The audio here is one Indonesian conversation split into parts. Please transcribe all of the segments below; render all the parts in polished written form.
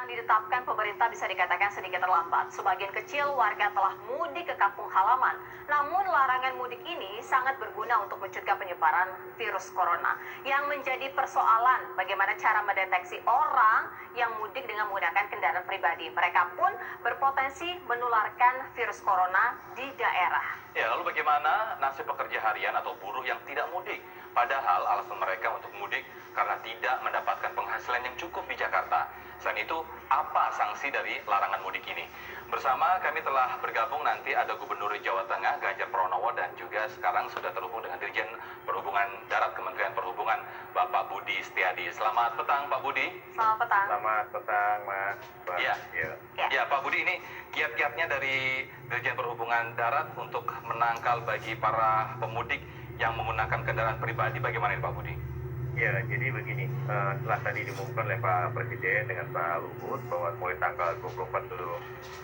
yang ditetapkan pemerintah bisa dikatakan sedikit terlambat. Sebagian kecil warga telah mudik ke kampung halaman. Namun larangan mudik ini sangat berguna untuk mencegah penyebaran virus corona. Yang menjadi persoalan bagaimana cara mendeteksi orang yang mudik dengan menggunakan kendaraan pribadi. Mereka pun berpotensi menularkan virus corona di daerah. Ya, lalu bagaimana nasib pekerja harian atau buruh yang tidak mudik? Padahal alasan mereka untuk mudik karena tidak mendapatkan penghasilan yang cukup di Jakarta. Selain itu, apa sanksi dari larangan mudik ini? Bersama kami telah bergabung nanti ada Gubernur Jawa Tengah Ganjar Pranowo dan juga sekarang sudah terhubung dengan Dirjen Perhubungan Darat Kementerian Perhubungan Bapak Budi Setiadi. Selamat petang Pak Budi. Selamat petang. Selamat petang Mas. Ya. Pak Budi, ini kiat-kiatnya dari Dirjen Perhubungan Darat untuk menangkal bagi para pemudik yang menggunakan kendaraan pribadi, bagaimana ini Pak Budi? Ya, jadi begini, setelah tadi diumumkan oleh Pak Presiden dengan Pak Luhut bahwa mulai tanggal 24 dulu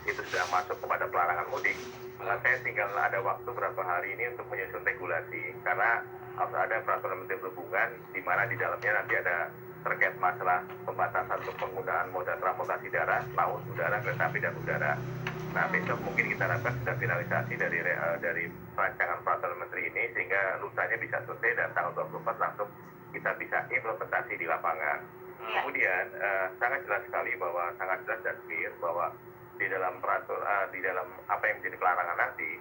itu sudah masuk kepada pelarangan mudik, saya tinggal ada waktu berapa hari ini untuk menyusun regulasi karena harus ada peraturan Menteri Perhubungan di mana di dalamnya nanti ada terkait masalah pembatasan untuk penggunaan moda transportasi darat, laut, udara, kereta api dan udara. Nah, besok mungkin kita harapkan sudah finalisasi dari rancangan peraturan menteri ini sehingga lusanya bisa selesai dan tanggal 24 langsung kita bisa implementasi di lapangan. Kemudian sangat jelas sekali bahwa sangat jelas dan clear bahwa di dalam di dalam apa yang menjadi pelarangan nanti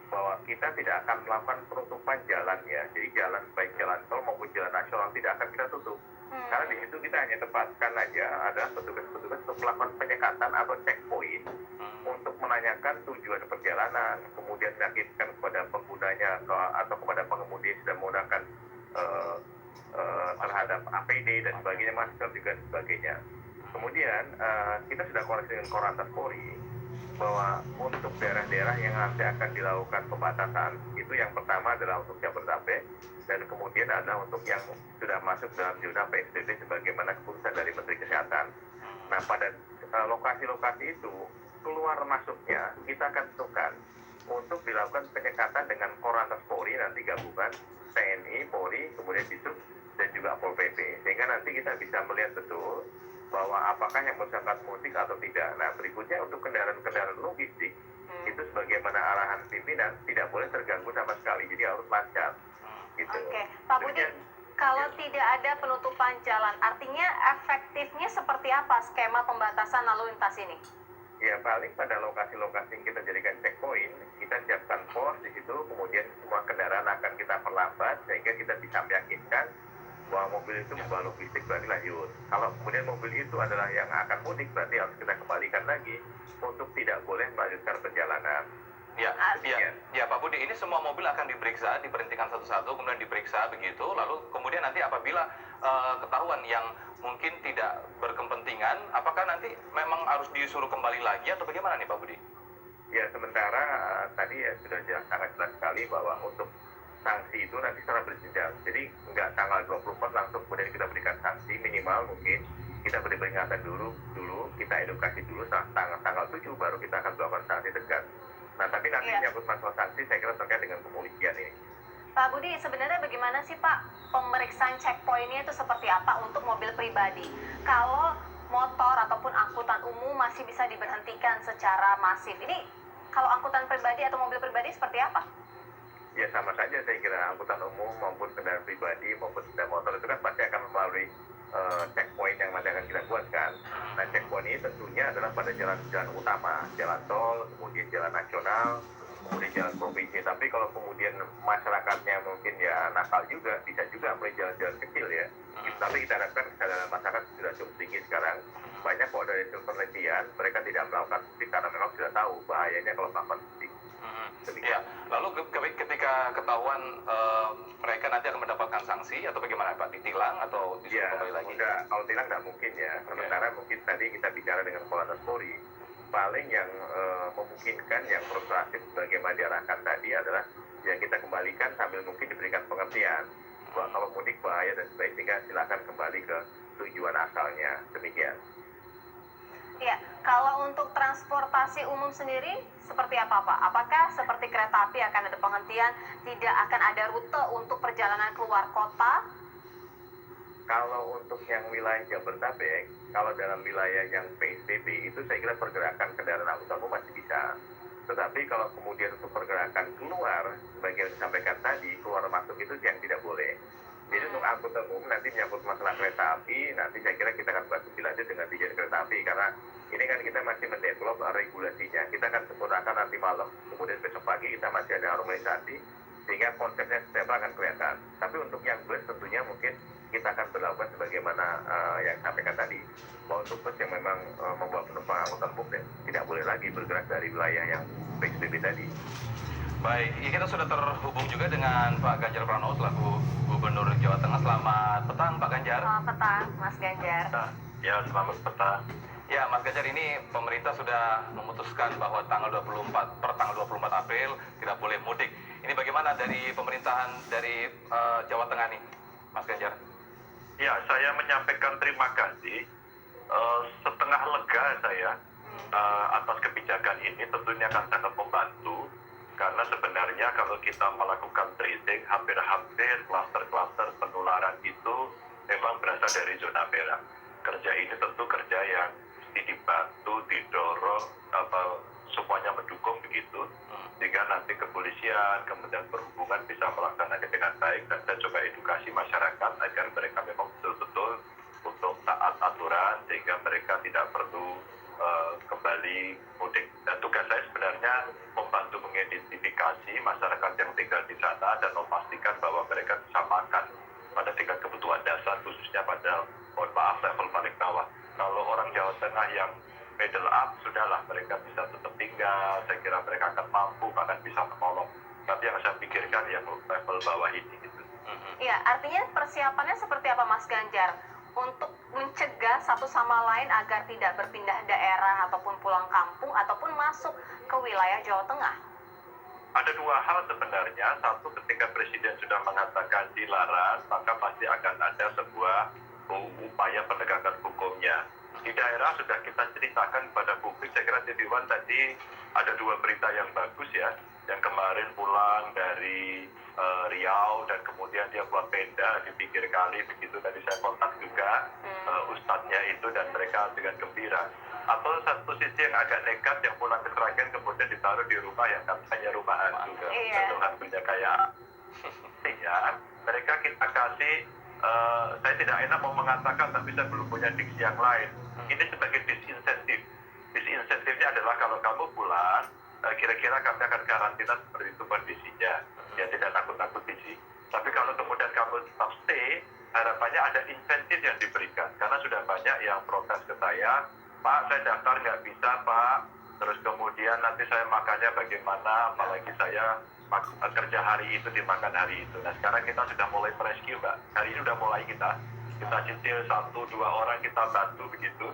bahwa kita tidak akan melakukan penutupan jalannya. Jadi jalan baik jalan tol maupun jalan nasional tidak akan kita tutup. Karena di situ kita hanya tempatkan aja ada petugas-petugas untuk melakukan penyekatan atau checkpoint untuk menanyakan tujuan perjalanan, kemudian meyakinkan kepada penggunanya atau kepada pengemudi yang sedang menggunakan terhadap APD dan sebagainya, masker juga dan sebagainya. Kemudian kita sudah koreksi dengan Korlantas Polri bahwa untuk daerah-daerah yang nanti akan dilakukan pembatasan itu yang pertama adalah untuk Jabodetabek dan kemudian adalah untuk yang sudah masuk dalam zona PSBB sebagaimana keputusan dari Menteri Kesehatan. Nah, pada lokasi-lokasi itu keluar masuknya kita akan tentukan untuk dilakukan penyekatan dengan Korlantas Polri nanti gabungan TNI, Polri, kemudian Disub dan juga Pol PP sehingga nanti kita bisa melihat betul bahwa apakah yang bersangkutan mudik atau tidak. Nah, berikutnya untuk kendaraan-kendaraan logistik itu sebagaimana arahan pimpinan tidak boleh terganggu sama sekali, jadi harus lancar. Gitu. Oke, Pak Budi, kalau tidak ada penutupan jalan, artinya efektifnya seperti apa skema pembatasan lalu lintas ini? Ya, paling pada lokasi-lokasi yang kita jadikan checkpoint, kita siapkan pos di situ, kemudian semua kendaraan akan kita perlambat sehingga kita bisa meyakinkan bahwa mobil itu membawa logistik berarti lanjut. Kalau kemudian mobil itu adalah yang akan mudik berarti harus kita kembalikan lagi untuk tidak boleh melanjutkan perjalanan. Ya Pak Budi, ini semua mobil akan diperiksa, diberhentikan satu-satu, kemudian diperiksa begitu, lalu kemudian nanti apabila ketahuan yang mungkin tidak berkepentingan, apakah nanti memang harus disuruh kembali lagi atau bagaimana nih Pak Budi? Ya, sementara tadi ya sudah sangat jelas sekali bahwa untuk sanksi itu nanti secara berjenjang. Jadi nggak tanggal 24 langsung kemudian kita berikan sanksi, minimal mungkin kita beri peringatan dulu, kita edukasi dulu tanggal 7 baru kita akan melakukan sanksi tegas. Nah, tapi nanti menyangkut masalah sanksi saya kira terkait dengan kepolisian ini. Pak Budi, sebenarnya bagaimana sih Pak pemeriksaan checkpointnya itu seperti apa untuk mobil pribadi? Kalau motor ataupun angkutan umum masih bisa diberhentikan secara masif. Ini kalau angkutan pribadi atau mobil pribadi seperti apa? Ya, sama saja saya kira angkutan umum maupun kendaraan pribadi maupun sepeda motor itu kan pasti akan melalui checkpoint yang nanti akan kita buat kan. Nah, checkpoint ini tentunya adalah pada jalan-jalan utama, jalan tol, kemudian jalan nasional, kemudian jalan provinsi. Tapi kalau kemudian masyarakatnya mungkin ya nakal juga, bisa juga mulai jalan-jalan kecil ya. Tapi kita harapkan kesadaran masyarakat sudah cukup tinggi sekarang. Banyak kok dari hasil penelitian, mereka tidak melakukan mudik karena memang sudah tahu bahayanya kalau melakukan mudik. Ya, lalu ketika ketahuan mereka nanti akan mendapatkan sanksi atau bagaimana Pak? Ditilang atau disuruh kembali lagi? Kalau tilang nggak mungkin ya. Sementara mungkin tadi kita bicara dengan Korlantas Polri, paling yang memungkinkan, yang progresif bagaimana diarahkan tadi adalah yang kita kembalikan sambil mungkin diberikan pengertian bahwa kalau mudik bahaya dan sebagainya silakan kembali ke tujuan asalnya. Demikian. Ya, kalau untuk transportasi umum sendiri seperti apa Pak? Apakah seperti kereta api akan ada penghentian, tidak akan ada rute untuk perjalanan keluar kota? Kalau untuk yang wilayah Jabodetabek, kalau dalam wilayah yang PSBB itu saya kira pergerakan kendaraan angkutan umum masih bisa. Tetapi kalau kemudian untuk pergerakan keluar, sebagai yang disampaikan tadi, keluar masuk itu yang tidak boleh. Jadi untuk angkutan umum nanti menyangkut masalah kereta api, nanti saya kira kita akan bahas lebih lanjut dengan dirjen kereta api, karena ini kan kita masih mendevelop regulasinya. Kita akan sempurnakan nanti malam, kemudian besok pagi kita masih ada harmonisasi, sehingga konsepnya setiap akan kelihatan. Tapi untuk yang bus tentunya mungkin kita akan berlakukan sebagaimana yang sampaikan tadi, bahwa untuk bus yang memang membawa penumpang angkutan umum tidak boleh lagi bergerak dari wilayah yang PSBB tadi. Baik, ya kita sudah terhubung juga dengan Pak Ganjar Pranowo selaku Gubernur Jawa Tengah. Selamat petang Pak Ganjar. Selamat petang, Mas Ganjar. Ya, selamat petang. Ya, Mas Ganjar, ini pemerintah sudah memutuskan bahwa per tanggal 24 April tidak boleh mudik. Ini bagaimana dari pemerintahan dari Jawa Tengah nih, Mas Ganjar? Ya, saya menyampaikan terima kasih. Setengah lega saya atas kebijakan ini, tentunya akan sangat membantu. Karena sebenarnya kalau kita melakukan tracing, hampir-hampir klaster-klaster penularan itu memang berasal dari zona merah. Kerja ini tentu kerja yang mesti dibantu, didorong, semuanya mendukung begitu. Sehingga nanti kepolisian, kemudian perhubungan bisa melaksanakan dengan baik. Dan saya coba edukasi masyarakat agar mereka memang betul-betul untuk taat aturan, sehingga mereka tidak perlu kembali mudik. Dan tugas saya sebenarnya membantu mengidentifikasi masyarakat yang tinggal di sana dan memastikan bahwa mereka bisa makan pada tingkat kebutuhan dasar, khususnya pada, mohon maaf, level paling bawah. Kalau orang Jawa Tengah yang middle up, sudahlah mereka bisa tetap tinggal, saya kira mereka akan mampu, bahkan bisa menolong. Tapi yang saya pikirkan yang level bawah ini gitu. Iya, artinya persiapannya seperti apa Mas Ganjar? Untuk mencegah satu sama lain agar tidak berpindah daerah ataupun pulang kampung ataupun masuk ke wilayah Jawa Tengah. Ada dua hal sebenarnya. Satu, ketika Presiden sudah mengatakan dilarang, maka pasti akan ada sebuah upaya penegakan hukumnya. Di daerah sudah kita ceritakan kepada publik. Saya kira TV One tadi ada dua berita yang bagus ya. Yang kemarin pulang dari Riau dan kemudian dia buat tenda di pinggir kali, begitu tadi saya kontak juga ustadznya itu, dan mereka dengan gembira. Atau satu sisi yang agak nekat, yang pulang ke Sragen kemudian ditaruh di rumah yang katanya rumah hantu, dan hantunya kayak ya, mereka kita kasih, saya tidak enak mau mengatakan tapi saya belum punya diksi yang lain, ini sebagai disinsentif. Disinsentifnya adalah kalau kamu pulang, kira-kira kami akan karantina seperti itu kondisinya, ya tidak nakut-nakuti sih. Tapi kalau kemudian kamu tetap stay, harapannya ada insentif yang diberikan. Karena sudah banyak yang protes ke saya, Pak, saya daftar nggak bisa, Pak. Terus kemudian nanti saya makannya bagaimana, apalagi saya kerja hari itu dimakan hari itu. Nah sekarang kita sudah mulai rescue, Mbak. Hari ini sudah mulai kita cicil 1-2 orang kita bantu begitu.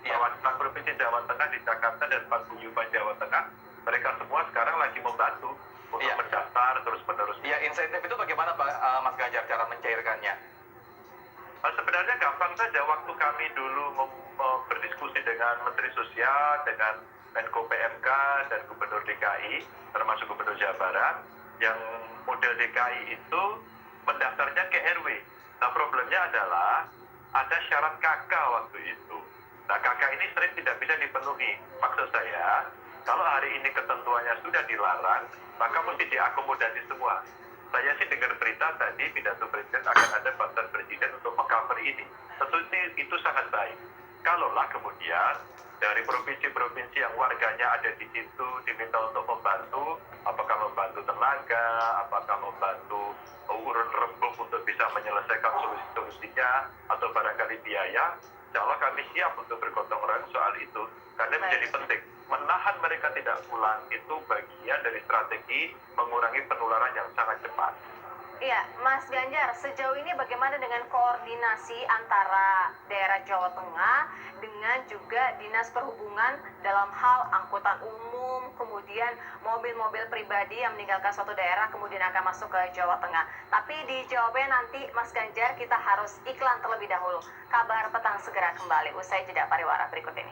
Perwakilan Provinsi Jawa Tengah di Jakarta dan Paguyuban Jawa Tengah, mereka semua sekarang lagi membantu untuk mendaftar terus-menerus. Ya, insentif itu bagaimana Pak Mas Ganjar cara mencairkannya? Sebenarnya gampang saja. Waktu kami dulu berdiskusi dengan Menteri Sosial, dengan Menko PMK dan Gubernur DKI, termasuk Gubernur Jawa Barat, yang model DKI itu mendaftarnya ke RW. Nah problemnya adalah ada syarat KK waktu itu. Nah KK ini sering tidak bisa dipenuhi. Maksud saya, kalau hari ini ketentuannya sudah dilarang, maka mesti diakomodasi semua. Saya sih dengar berita tadi pidato Presiden akan ada bantuan Presiden untuk mengcover ini. Tentu itu sangat baik. Kalaulah kemudian dari provinsi-provinsi yang warganya ada di situ diminta untuk membantu, apakah membantu tenaga, apakah membantu urun rembuk untuk bisa menyelesaikan solusinya, atau barangkali biaya, insya Allah kami siap untuk bergotong royong soal itu. Karena menjadi penting, menahan mereka tidak pulang itu bagian dari strategi mengurangi penularan yang sangat cepat. Iya, Mas Ganjar, sejauh ini bagaimana dengan koordinasi antara daerah Jawa Tengah dengan juga Dinas Perhubungan dalam hal angkutan umum, kemudian mobil-mobil pribadi yang meninggalkan suatu daerah kemudian akan masuk ke Jawa Tengah. Tapi dijawabnya nanti, Mas Ganjar, kita harus iklan terlebih dahulu. Kabar Petang segera kembali usai jeda pariwara berikut ini.